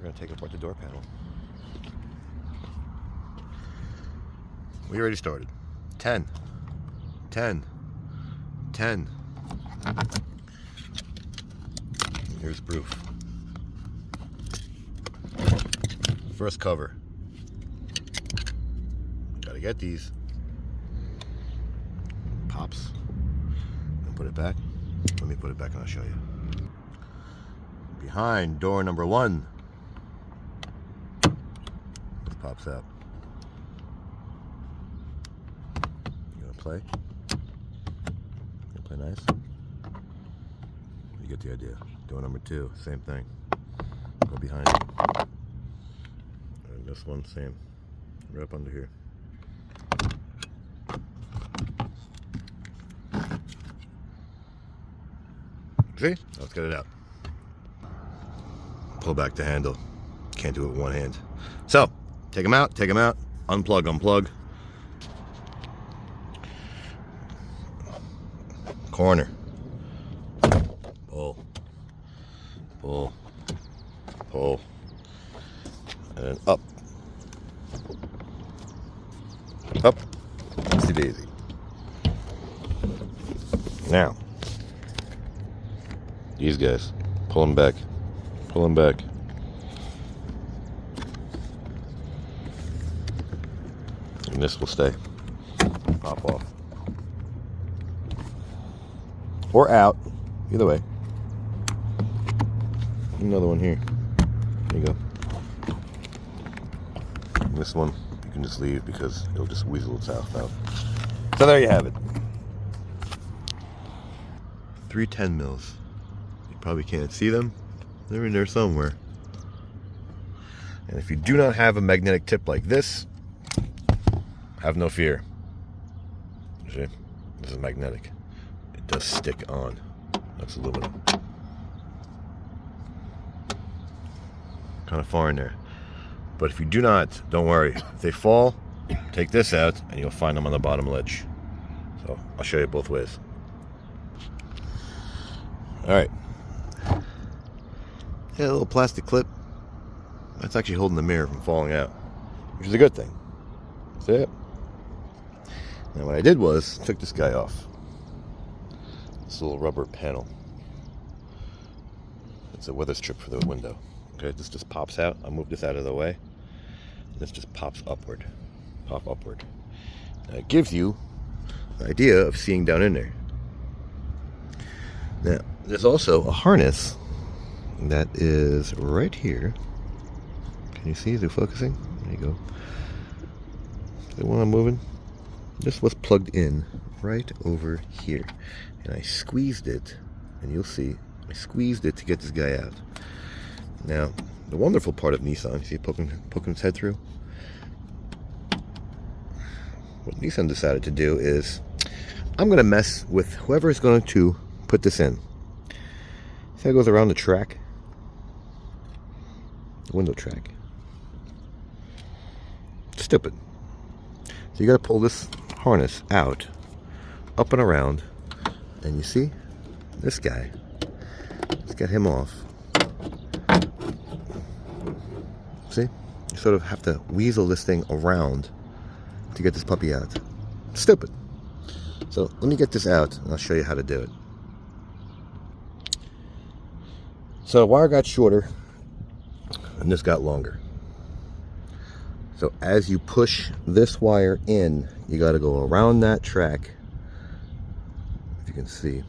going to take apart the door panel. We already started. 10. 10. 10. Here's proof. First cover. Gotta get these. Pops. And put it back. Let me put it back and I'll show you. Behind door number 1. This pops out. You gonna play? You gonna play nice? You get the idea. Door number 2, same thing. Go behind it. And this one, same. Right up under here. See? Let's get it out. Pull back the handle. Can't do it with one hand. So, take them out, unplug, unplug. Corner. Pull. Pull. Pull. And then up. Up. Easy daisy. Now, these guys, pull them back. Pull them back. And this will stay. Pop off. Or out. Either way. Another one here. There you go. And this one you can just leave because it'll just weasel itself out. So there you have it. 3 10 mils. You probably can't see them. They're in there somewhere. And if you do not have a magnetic tip like this, have no fear. See? This is magnetic. It does stick on. That's aluminum. Kind of far in there. But if you do not, don't worry. If they fall, take this out and you'll find them on the bottom ledge. So I'll show you both ways. Alright. Yeah, a little plastic clip. That's actually holding the mirror from falling out, which is a good thing. See it? Now what I did was, took this guy off. This little rubber panel. It's a weather strip for the window. Okay, this just pops out. I'll move this out of the way. This just pops upward. Pop upward. Now it gives you the idea of seeing down in there. Now, there's also a harness that is right here. Can you see? Is it focusing? There you go. The one I'm moving. This was plugged in right over here. And I squeezed it, and you'll see, I squeezed it to get this guy out. Now, the wonderful part of Nissan, you see it poking its head through? What Nissan decided to do is, I'm going to mess with whoever is going to put this in. See how it goes around the track? The window track. Stupid. So you got to pull this harness out, up and around, and you see this guy. Let's get him off. See? You sort of have to weasel this thing around to get this puppy out. Stupid. So let me get this out and I'll show you how to do it. So the wire got shorter and this got longer. So as you push this wire in, you got to go around that track. If you can see, you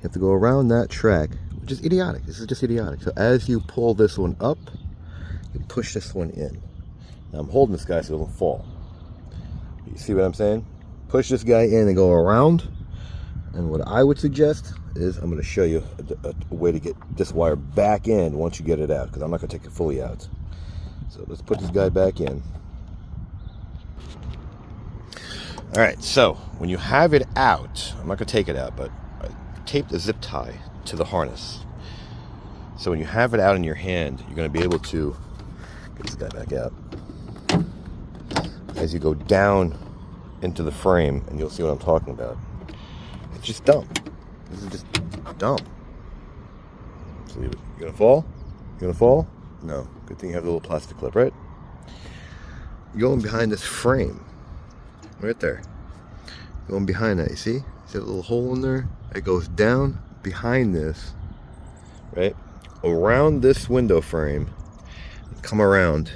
have to go around that track, which is idiotic. This is just idiotic. So as you pull this one up, you push this one in. Now I'm holding this guy so it doesn't fall. You see what I'm saying? Push this guy in and go around. And what I would suggest is I'm going to show you a way to get this wire back in once you get it out, because I'm not going to take it fully out. So let's put this guy back in. Alright, so when you have it out, I'm not going to take it out, but I taped a zip tie to the harness. So when you have it out in your hand, you're going to be able to get this guy back out. As you go down into the frame, and you'll see what I'm talking about. It's just dumb. This is just dumb. Just leave it. You gonna fall? You gonna fall? No. Good thing you have the little plastic clip, right? Going behind this frame. Right there. Going behind that, you see? See that little hole in there? It goes down behind this, right? Around this window frame. Come around.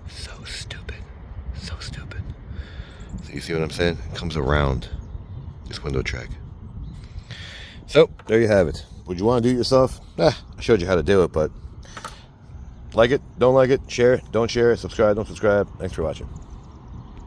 So stupid. So stupid. So you see what I'm saying? It comes around this window track. So, there you have it. Would you want to do it yourself? I showed you how to do it, but like it, don't like it, share it, don't share it, subscribe, don't subscribe. Thanks for watching.